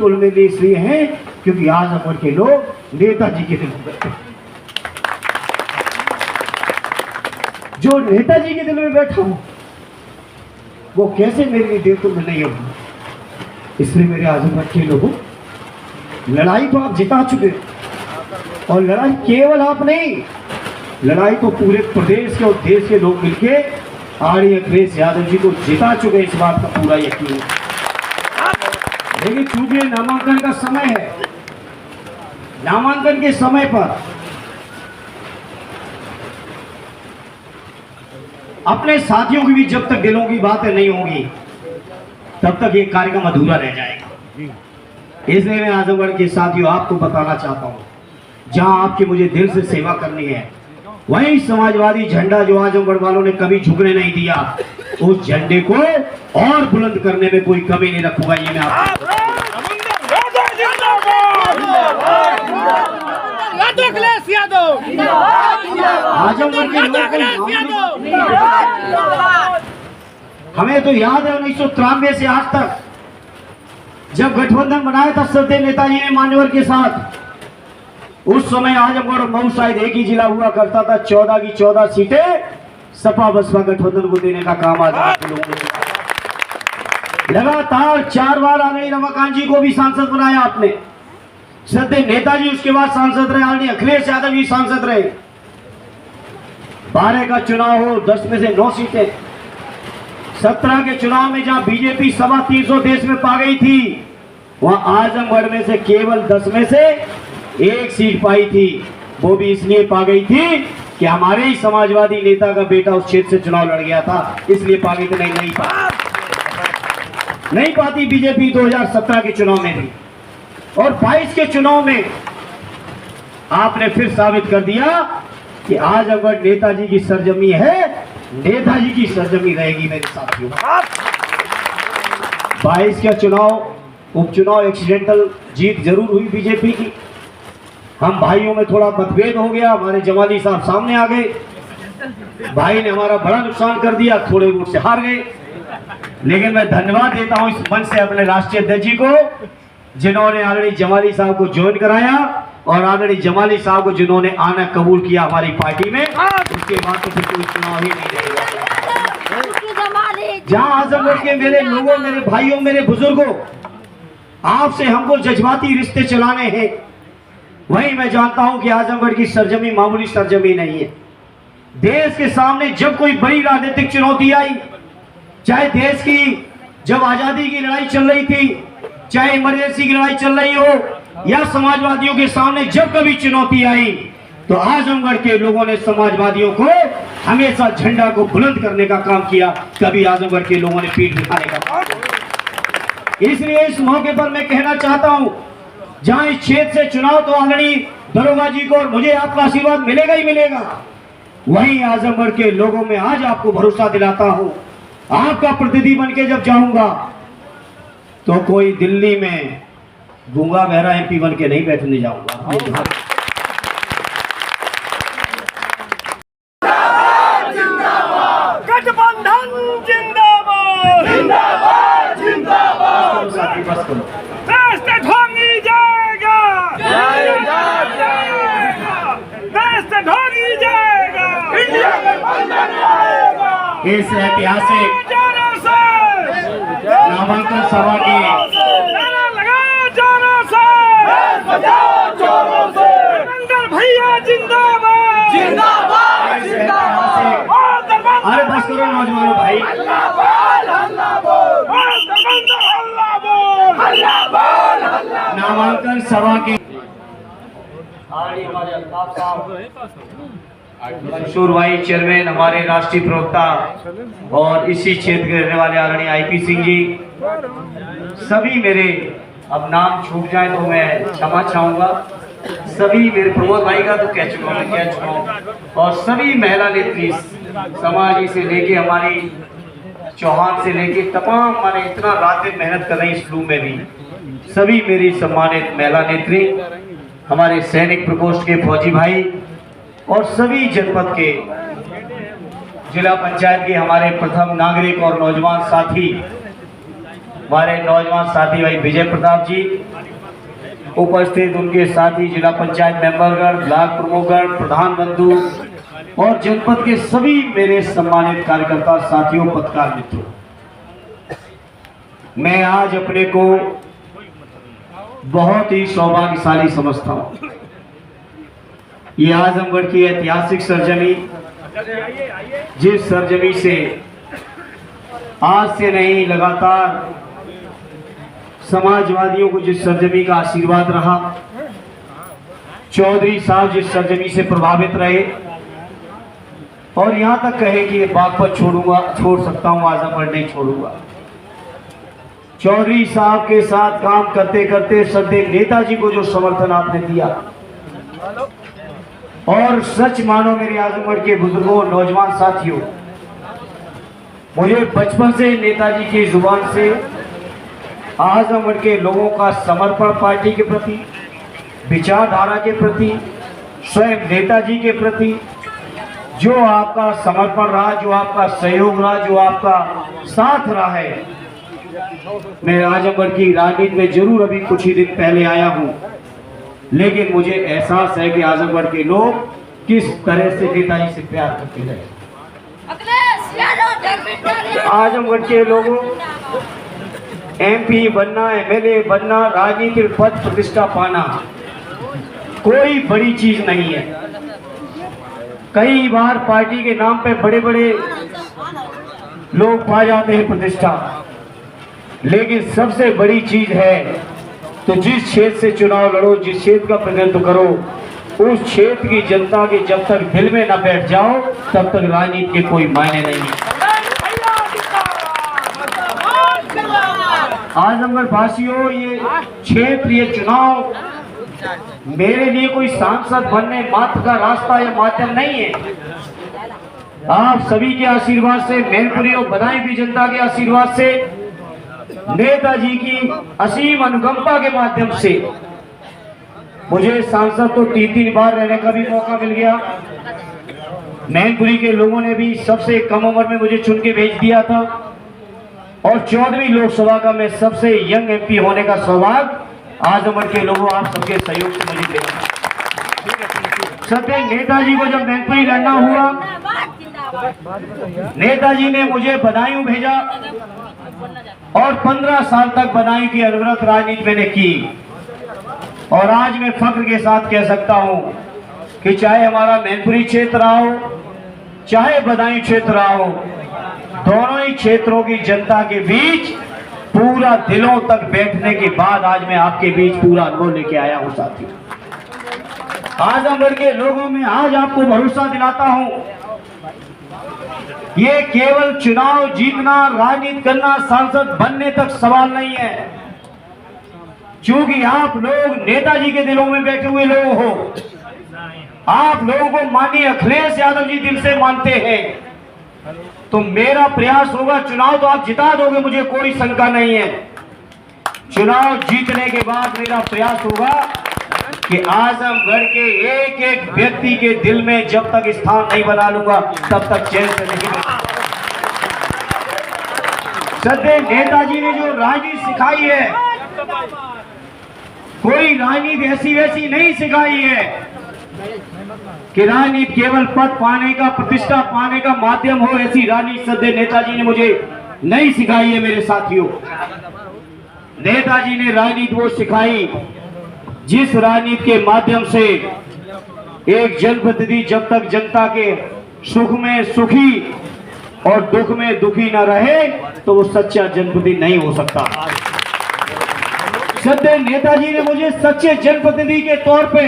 तुल में भी इसलिए हैं क्योंकि आजमगढ़ के लोग नेताजी के दिल में बैठे। जो नेताजी के दिल में बैठा हूं वो कैसे मेरे लिए दिल तुल में नहीं होगा। इसलिए मेरे आजमगढ़ के लोगों, लड़ाई तो आप जिता चुके और लड़ाई केवल आप नहीं, लड़ाई तो पूरे प्रदेश के और देश के लोग मिलके आर्य अखिलेश यादव जी को जिता चुके, इस बात का पूरा यकीन है। लेकिन चूंकि नामांकन का समय है, नामांकन के समय पर अपने साथियों की भी जब तक दिलों की बातें नहीं होंगी तब तक ये कार्यक्रम अधूरा रह जाएगा। इसलिए मैं आजमगढ़ के साथियों आपको बताना चाहता हूं, जहां आपकी मुझे दिल से सेवा करनी है वहीं समाजवादी झंडा जो आजमगढ़ वालों ने कभी झुकने नहीं दिया, उस झंडे को और बुलंद करने में कोई कमी नहीं रखूंगा। ये मैं आपको आजमगढ़ के हमें तो याद है 1993 से आज तक जब गठबंधन बनाया था श्रद्धेय नेताजी ने मान्यवर के साथ, उस समय आजमगढ़ और मऊ शायद एक ही जिला हुआ करता था। 14 की 14 सीटें सपा बसपा गठबंधन को देने का काम आजमगढ़ के लोगों ने लगातार 4 बार आदरणीय रमाकांत जी को भी सांसद बनाया आपने। श्रद्धेय नेताजी उसके बाद सांसद रहे, आदरणीय अखिलेश यादव जी सांसद रहे। 12 का चुनाव हो 10 में से 9 सीटें, 17 के चुनाव में जहां बीजेपी 325 देश में पा गई थी, वहां आजमगढ़ में से केवल 10 में से 1 सीट पाई थी। वो भी इसलिए पा गई थी कि हमारे ही समाजवादी नेता का बेटा उस क्षेत्र से चुनाव लड़ गया था, इसलिए पा गई थी। नहीं पाती बीजेपी 2017 के चुनाव में भी। और 22 के चुनाव में आपने फिर साबित कर दिया कि आजमगढ़ नेताजी की सरजमी है, नेताजी की सरजमी रहेगी मेरे साथियों। 22 का चुनाव उपचुनाव एक्सीडेंटल जीत जरूर हुई बीजेपी की। हम भाइयों में थोड़ा मतभेद हो गया, हमारे जमाली साहब सामने आ गए, भाई ने हमारा बड़ा नुकसान कर दिया, थोड़े वोट से हार गए। लेकिन मैं धन्यवाद देता हूं इस मंच से अपने राष्ट्रीय अध्यक्ष जी को, जिन्होंने आदरणीय जमाली साहब को ज्वाइन कराया और आदरणीय जमाली साहब को जिन्होंने आना कबूल किया हमारी पार्टी में। उसके बाद तो फिर कोई चुनाव ही नहीं रहेगा। जहां आजमगढ़ के मेरे लोगों, मेरे भाइयों, मेरे बुजुर्गों, आपसे हमको जज्बाती रिश्ते चलाने हैं, वहीं मैं जानता हूं कि आजमगढ़ की सरजमी मामूली सरजमी नहीं है। देश के सामने जब कोई बड़ी राजनीतिक चुनौती आई, चाहे देश की जब आजादी की लड़ाई चल रही थी, चाहे इमरजेंसी की लड़ाई चल रही हो, या समाजवादियों के सामने जब कभी चुनौती आई, तो आजमगढ़ के लोगों ने समाजवादियों को हमेशा झंडा को बुलंद करने का काम किया, कभी आजमगढ़ के लोगों ने पीठ दिखाने का काम किया। इसलिए इस मौके पर मैं कहना चाहता हूं, जहां इस क्षेत्र से चुनाव तो आदरणीय दरोगा जी को और मुझे आपका आशीर्वाद मिलेगा ही मिलेगा, वहीं आजमगढ़ के लोगों में आज आपको भरोसा दिलाता हूं, आपका प्रतिनिधि बन के जब जाऊंगा तो कोई दिल्ली में गूंगा बहरा एमपी बन के नहीं बैठने जाऊंगा। गठबंधन जिंदाबाद जिंदाबाद जिंदाबाद। बस करो। रास्ते ढोंगी जाएगा, रास्ते ढोंगी जाएगा, इंडिया गठबंधन आएगा। इस ऐतिहासिक नामांकन सभा की भैया जिंदाबाद जिंदाबाद जिंदाबाद। अरे बस करो नौजवानों भाई, नामांकन सभा की हमारे अल्ताफ साहब, मंसूर भाई चेयरमैन, हमारे राष्ट्रीय प्रवक्ता और इसी क्षेत्र के रहने वाले आदरणीय आईपी सिंह जी, सभी मेरे, अब नाम छूट जाए तो मैं क्षमा चाहूंगा, सभी मेरे प्रमोद भाई का तो कह चुका हूँ, और सभी महिला नेत्री समाज से लेके हमारी चौहान से लेके तमाम हमारे इतना रात दिन मेहनत कर रही इस फ्लू में भी, सभी मेरी सम्मानित महिला नेत्री, हमारे सैनिक प्रकोष्ठ के फौजी भाई और सभी जनपद के जिला पंचायत के हमारे प्रथम नागरिक और नौजवान साथी, हमारे नौजवान साथी भाई विजय प्रताप जी, उपस्थित उनके साथी जिला पंचायत मेंबरगण, ब्लॉक प्रमुखगण, प्रधान बंधु और जनपद के सभी मेरे सम्मानित कार्यकर्ता साथियों, पत्रकार मित्रों, मैं आज अपने को बहुत ही सौभाग्यशाली समझता हूं। ये आजमगढ़ की ऐतिहासिक सरजमी, जिस सरजमी से आज से नहीं लगातार समाजवादियों को जिस सरजमी का आशीर्वाद रहा, चौधरी साहब जिस सरजमी से प्रभावित रहे और यहां तक कहे कि ये बागपत छोड़ सकता हूं, आजमगढ़ नहीं छोड़ूंगा। चौधरी साहब के साथ काम करते करते श्रद्धेय नेताजी को जो समर्थन आपने दिया, और सच मानो मेरे आजमगढ़ के बुजुर्गों, नौजवान साथियों, मुझे बचपन से नेताजी की जुबान से आजमगढ़ के लोगों का समर्पण पार्टी के प्रति, विचारधारा के प्रति, स्वयं नेताजी के प्रति जो आपका समर्पण रहा, जो आपका सहयोग रहा, जो आपका साथ रहा है। मैं आजमगढ़ की राजनीति में जरूर अभी कुछ ही दिन पहले आया हूं, लेकिन मुझे एहसास है कि आजमगढ़ के लोग किस तरह से नेताजी से प्यार करते रहे। आजमगढ़ के लोगों, एमपी बनना, एमएलए बनना, राजनीतिक पद प्रतिष्ठा पाना कोई बड़ी चीज नहीं है। कई बार पार्टी के नाम पे बड़े बड़े लोग पा जाते हैं प्रतिष्ठा, लेकिन सबसे बड़ी चीज है तो जिस क्षेत्र से चुनाव लड़ो, जिस क्षेत्र का प्रतिनिधित्व करो, उस क्षेत्र की जनता के जब तक दिल में न बैठ जाओ तब तक राजनीति के कोई मायने नहीं है। आजमगढ़ वासियों, ये क्षेत्र, ये चुनाव मेरे लिए कोई सांसद बनने मात्र का रास्ता या माध्यम नहीं है। आप सभी के आशीर्वाद से, मैनपुरी और बदायूं की जनता के आशीर्वाद से, नेताजी की असीम अनुकंपा के माध्यम से मुझे सांसद तो 3 बार रहने का भी मौका मिल गया। मैनपुरी के लोगों ने भी सबसे कम उम्र में मुझे चुन के भेज दिया था और 14वीं लोकसभा का मैं सबसे यंग एमपी होने का सौभाग्य आजमगढ़ के लोगों, आप सबके सहयोग से मुझे मिला। सत्य नेताजी को जब मैनपुरी लड़ना हुआ, नेताजी ने मुझे बदायूं भेजा और 15 साल तक बदायूं की अनवरत राजनीति मैंने की। और आज मैं फख्र के साथ कह सकता हूं कि चाहे हमारा मैनपुरी क्षेत्र रहा हो, चाहे बदायूं क्षेत्र रहा हो, दोनों ही क्षेत्रों की जनता के बीच पूरा दिलों तक बैठने के बाद आज मैं आपके बीच पूरा अनुभव लेके आया हूं। साथियों, आजमगढ़ के लोगों में आज आपको भरोसा दिलाता हूं, ये केवल चुनाव जीतना, राजनीति करना, सांसद बनने तक सवाल नहीं है। क्योंकि आप लोग नेताजी के दिलों में बैठे हुए लोग हो, आप लोगों को माननीय अखिलेश यादव जी दिल से मानते हैं, तो मेरा प्रयास होगा, चुनाव तो आप जिता दोगे, मुझे कोई शंका नहीं है। चुनाव जीतने के बाद मेरा प्रयास होगा कि आजमगढ़ के एक एक व्यक्ति के दिल में जब तक स्थान नहीं बना लूंगा तब तक चैन से नहीं बैठूंगा। सदैव नेताजी ने जो राजनीति सिखाई है, कोई राजनीति ऐसी वैसी नहीं सिखाई है कि राजनीति केवल पद पाने का, प्रतिष्ठा पाने का माध्यम हो। ऐसी राजनीति सदैव नेताजी ने मुझे नहीं सिखाई है। मेरे साथियों, नेताजी ने राजनीति वो सिखाई जिस राजनीति के माध्यम से एक जनप्रतिनिधि जब तक जनता के सुख में सुखी और दुख में दुखी न रहे तो वो सच्चा जनप्रतिनिधि नहीं हो सकता। सदैव नेताजी ने मुझे सच्चे जनप्रतिनिधि के तौर पे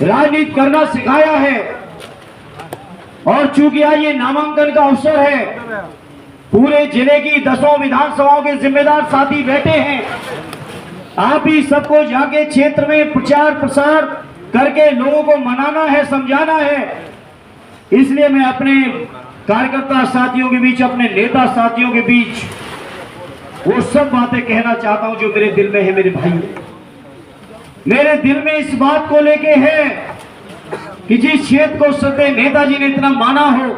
राजनीति करना सिखाया है। और चूंकि आज ये नामांकन का अवसर है, पूरे जिले की 10 विधानसभाओं के जिम्मेदार साथी बैठे हैं, आप ही सबको जाके क्षेत्र में प्रचार प्रसार करके लोगों को मनाना है, समझाना है। इसलिए मैं अपने कार्यकर्ता साथियों के बीच, अपने नेता साथियों के बीच वो सब बातें कहना चाहता हूं जो मेरे दिल में है। मेरे भाई, मेरे दिल में इस बात को लेके है कि जिस क्षेत्र को सदैव नेताजी ने इतना माना हो,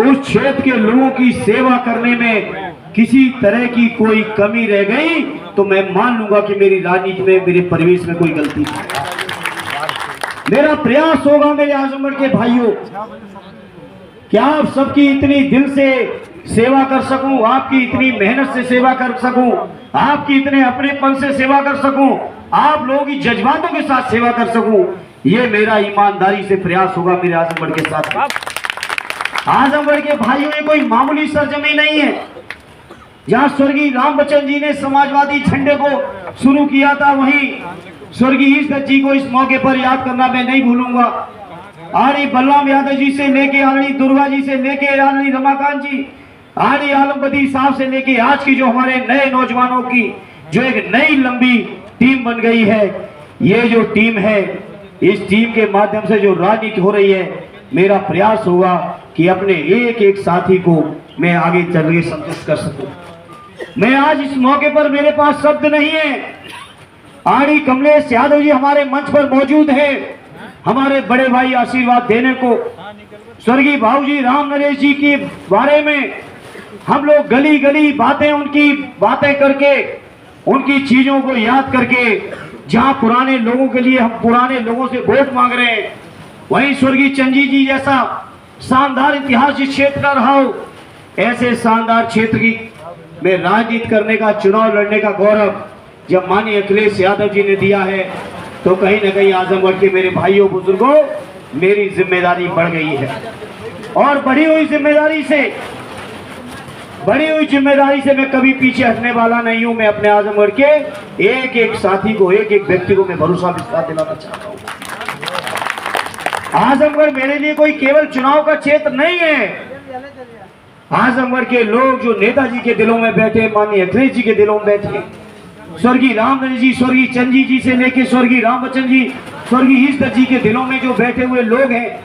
उस क्षेत्र के लोगों की सेवा करने में किसी तरह की कोई कमी रह गई तो मैं मान लूंगा कि मेरी राजनीति में, मेरे परिवेश में कोई गलती नहीं। मेरा प्रयास होगा मेरे आजमगढ़ के भाइयों कि आप सबकी इतनी दिल से सेवा कर सकूं, आपकी इतनी मेहनत से सेवा कर सकूं, आपकी इतने अपनेपन से सेवा कर सकूं, आप लोगों की जज्बातों के साथ सेवा कर सकूं, ये मेरा ईमानदारी से प्रयास होगा मेरे आजमगढ़ के साथ। आजमगढ़ के भाइयों ये कोई मामूली सरजमीन नहीं है। जहां स्वर्गीय राम बच्चन जी ने समाजवादी झंडे को शुरू किया था, वहीं स्वर्गीय ईश्वर जी को इस मौके पर याद करना मैं नहीं भूलूंगा। आर्य बलराम यादव जी से लेके आर्य दुर्गा जी से लेके आर्य रमाकांत जी, आर्य आलमबदी साहब से लेके आज की जो हमारे नए नौजवानों की जो एक नई लंबी टीम बन गई है, ये जो टीम है, इस टीम के माध्यम से जो राजनीति हो रही है, मेरा प्रयास होगा कि अपने एक एक साथी को मैं आगे चल के संतुष्ट कर सकूं। मैं आज इस मौके पर मेरे पास शब्द नहीं है। आर्य कमलेश यादव जी हमारे मंच पर मौजूद हैं, हमारे बड़े भाई आशीर्वाद देने को। स्वर्गीय भाऊजी राम नरेश जी के बारे में हम लोग गली गली बातें, उनकी बातें करके, उनकी चीजों को याद करके, जहां पुराने लोगों के लिए हम पुराने लोगों से वोट मांग रहे हैं, वहीं स्वर्गीय चंजी जी जैसा शानदार इतिहास जिस क्षेत्र का रहा हो, ऐसे शानदार क्षेत्र की में राजनीति करने का, चुनाव लड़ने का गौरव जब माननीय अखिलेश यादव जी ने दिया है, तो कहीं ना कहीं आजमगढ़ के मेरे भाइयों बुजुर्गों, मेरी जिम्मेदारी बढ़ गई है। और बढ़ी हुई जिम्मेदारी से मैं कभी पीछे हटने वाला नहीं हूं। मैं अपने आजमगढ़ के एक एक साथी को, एक एक व्यक्ति को मैं भरोसा विश्वास दिलाना चाहता हूं। आजमगढ़ मेरे लिए कोई केवल चुनाव का क्षेत्र नहीं है। आजमगढ़ के लोग जो नेताजी के दिलों में बैठे, माननीय अखिलेश जी के दिलों में बैठे, स्वर्गीय राम नरेश जी, स्वर्गीय चंजी जी से लेके स्वर्गीय राम बच्चन जी, स्वर्गीय ईश्वर जी के दिलों में जो बैठे हुए लोग हैं,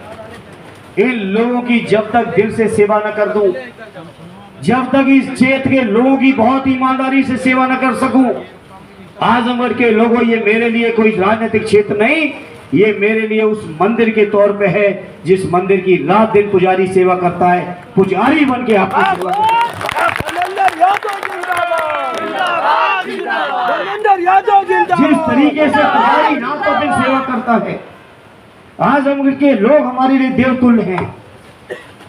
इन लोगों की जब तक दिल से सेवा न कर दूं, जब तक इस क्षेत्र के लोगों की बहुत ईमानदारी से सेवा न कर सकूं, आजमगढ़ के लोगों, ये मेरे लिए कोई राजनीतिक क्षेत्र नहीं, ये मेरे लिए उस मंदिर के तौर पे है जिस मंदिर की रात दिन पुजारी सेवा करता है, पुजारी बन के आपको सेवा करता है। जिस तरीके से पुजारी रात और दिन सेवा करता है, आजमगढ़ के लोग हमारे लिए देवतुल्य हैं।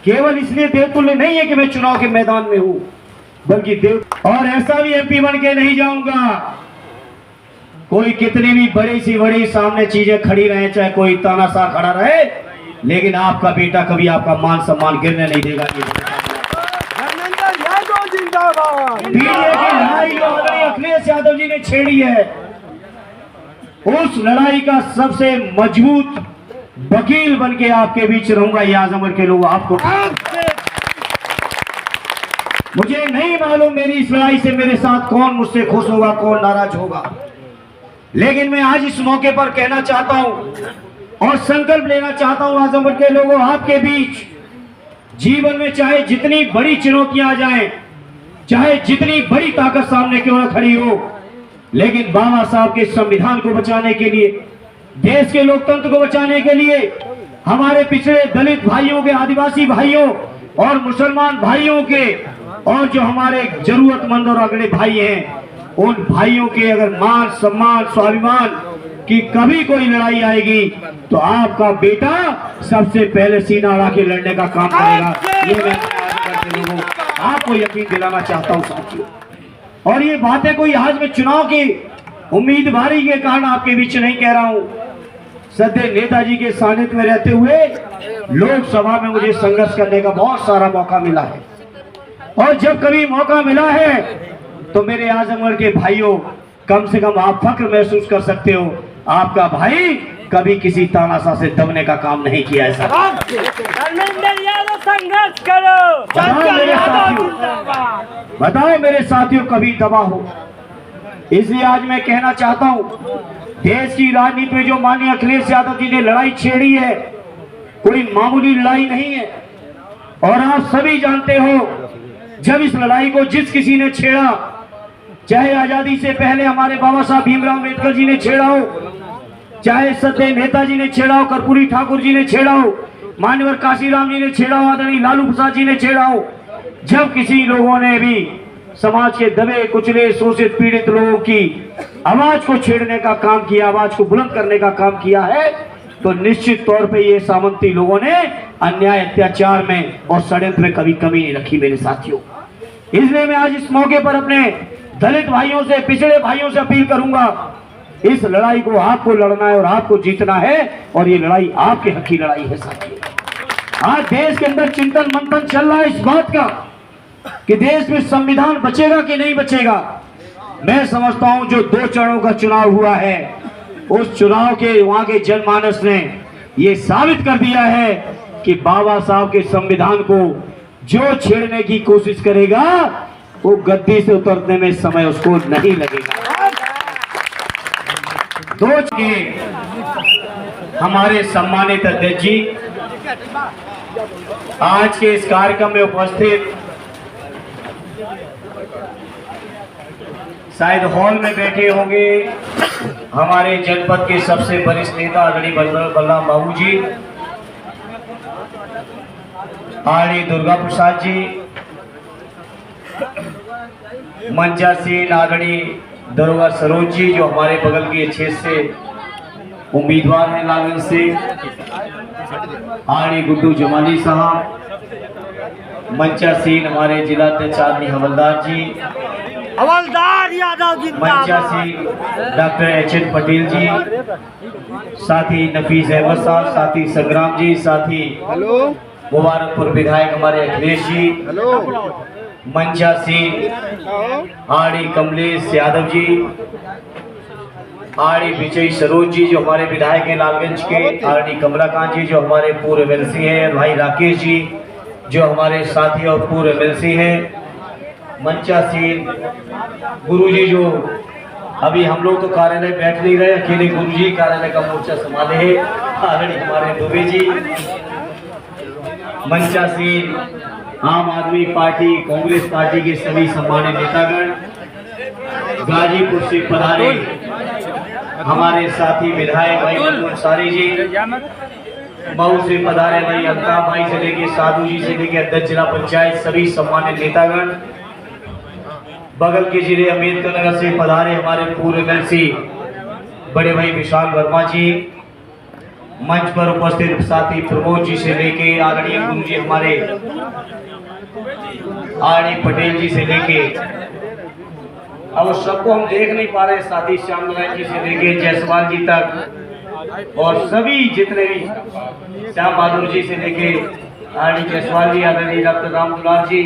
केवल इसलिए देवतुल्य नहीं है कि मैं चुनाव के मैदान में हूं, बल्कि देव, और ऐसा भी एमपी बन के नहीं जाऊंगा। कोई कितनी भी बड़ी सी बड़ी सामने चीजें खड़ी रहे, चाहे कोई तानाशाह खड़ा रहे, लेकिन आपका बेटा कभी आपका मान सम्मान गिरने नहीं देगा। लड़ाई जो अखिलेश यादव जी ने छेड़ी है, उस लड़ाई का सबसे मजबूत वकील बन के आपके बीच रहूंगा। ये आजमगढ़ के लोग आपको, मुझे नहीं मालूम मेरी इस लड़ाई से मेरे साथ कौन मुझसे खुश होगा, कौन नाराज होगा, लेकिन मैं आज इस मौके पर कहना चाहता हूं और संकल्प लेना चाहता हूं आजमगढ़ के लोगों, आपके बीच जीवन में चाहे जितनी बड़ी चुनौतियां आ जाएं, चाहे जितनी बड़ी ताकत सामने क्यों न खड़ी हो, लेकिन बाबा साहब के संविधान को बचाने के लिए, देश के लोकतंत्र को बचाने के लिए, हमारे पिछड़े दलित भाइयों के, आदिवासी भाइयों और मुसलमान भाइयों के, और जो हमारे जरूरतमंद और अगड़े भाई हैं, उन भाइयों के अगर मान सम्मान स्वाभिमान की कभी कोई लड़ाई आएगी, तो आपका बेटा सबसे पहले सीना अड़ा के लड़ने का काम करेगा। ये मैं आजमगढ़ के लोगों आपको यकीन दिलाना चाहता हूं साथियों। और ये बातें कोई आज मैं चुनाव की उम्मीदवारी के कारण आपके बीच नहीं कह रहा हूं। सदैव नेताजी के सानिध्य में रहते हुए लोकसभा में मुझे संघर्ष करने का बहुत सारा मौका मिला है, और जब कभी मौका मिला है तो मेरे आजमगढ़ के भाइयों, कम से कम आप फख्र महसूस कर सकते हो, आपका भाई कभी किसी तानाशाह से दबने का काम नहीं किया है। संघर्ष करो, बताओ मेरे साथियों, कभी दबा हो? इसलिए आज मैं कहना चाहता हूं, देश की राजनीति में जो माननीय अखिलेश यादव जी ने लड़ाई छेड़ी है, कोई मामूली लड़ाई नहीं है। और आप सभी जानते हो, जब इस लड़ाई को जिस किसी ने छेड़ा, चाहे आजादी से पहले हमारे बाबा साहब भीमराव अम्बेडकर जी ने छेड़ा हो, चाहे सदैव नेताजी ने छेड़ा हो, कर्पूरी ठाकुर जी ने छेड़ा हो, मान्यवर काशीराम जी ने छेड़ा हो, आदरणीय लालू प्रसाद जी ने छेड़ा हो, जब किसी लोगों ने भी समाज के दबे कुचले शोषित पीड़ित लोगों की आवाज को छेड़ने का काम किया, आवाज को बुलंद करने का काम किया है, तो निश्चित तौर पे ये सामंती लोगों ने अन्याय अत्याचार में और षड्यंत्र में कभी कमी नहीं रखी मेरे साथियों। इसलिए मैं आज इस मौके पर अपने दलित भाइयों से, पिछड़े भाइयों से अपील करूंगा, इस लड़ाई को आपको लड़ना है और आपको जीतना है, और ये लड़ाई आपके हक की लड़ाई है साथियों। आज देश के अंदर चिंतन मंथन चल रहा है इस बात का कि देश में संविधान बचेगा कि नहीं बचेगा। मैं समझता हूं जो 2 चरणों का चुनाव हुआ है, उस चुनाव के वहां के जनमानस ने ये साबित कर दिया है कि बाबा साहब के संविधान को जो छेड़ने की कोशिश करेगा वो गद्दी से उतरने में समय उसको नहीं लगेगा। हमारे सम्मानित अध्यक्ष जी आज के इस कार्यक्रम में उपस्थित, शायद हॉल में बैठे होंगे हमारे जनपद के सबसे वरिष्ठ नेता आदरणीय बलराम बाबू जी, आदरणीय दुर्गा प्रसाद जी, मंचा सिंह, आदरणीय दरोगा सरोज जी जो हमारे बगल के क्षेत्र से उम्मीदवार हैं लालगंज से, आदरणीय गुड्डू जमाली साहब, मंचा सिंह हमारे जिला अध्यक्ष आदरणीय हवलदार जी, हवलदार यादव जी, मंचा सिंह डॉक्टर एच.एन. पटेल जी, साथी नफीस अहमद साहब, साथी संग्राम जी, साथी मुबारकपुर विधायक हमारे अखिलेश जी, मंचा सिंह, आड़ी कमलेश यादव जी, आड़ी विजय सरोज जी जो हमारे विधायक हैं लालगंज के, आड़ी कमलाकांत जी जो हमारे पूर्व एमएलसी हैं, भाई राकेश जी जो हमारे साथी और पूर्व एमएलसी हैं, मंचा सिंह, गुरुजी जो अभी हम लोग तो कार्यालय बैठ नहीं रहे, अकेले गुरुजी कार्यालय का मोर्चा संभाले हैं, आदरणीय हमारे दुबे जी, मंचा सिंह, आम आदमी पार्टी, कांग्रेस पार्टी के सभी सम्मानित नेतागण, गाजीपुर से पधारे हमारे साथी विधायक भाई अंसारी जी, मऊ से पधारे भाई अल्ताफ भाई से लेके साधु जी से लेके अध्यक्ष जिला पंचायत सभी सम्मानित नेतागण, बगल के जिले अम्बेडकर नगर से पधारे हमारे पूर्व एमएलसी बड़े भाई विशाल वर्मा जी, मंच पर उपस्थित साथी प्रमोद जी से लेके आदरणीय गुरु जी हमारे आदरणीय पटेल जी से लेके, अब सबको हम देख नहीं पा रहे, साथी श्याम नारायण जी से लेके जायसवाल जी तक, और सभी जितने भी श्याम बहादुर जी से लेके आदरणीय जायसवाल जी, आदरणीय डॉक्टर राम दुलार जी।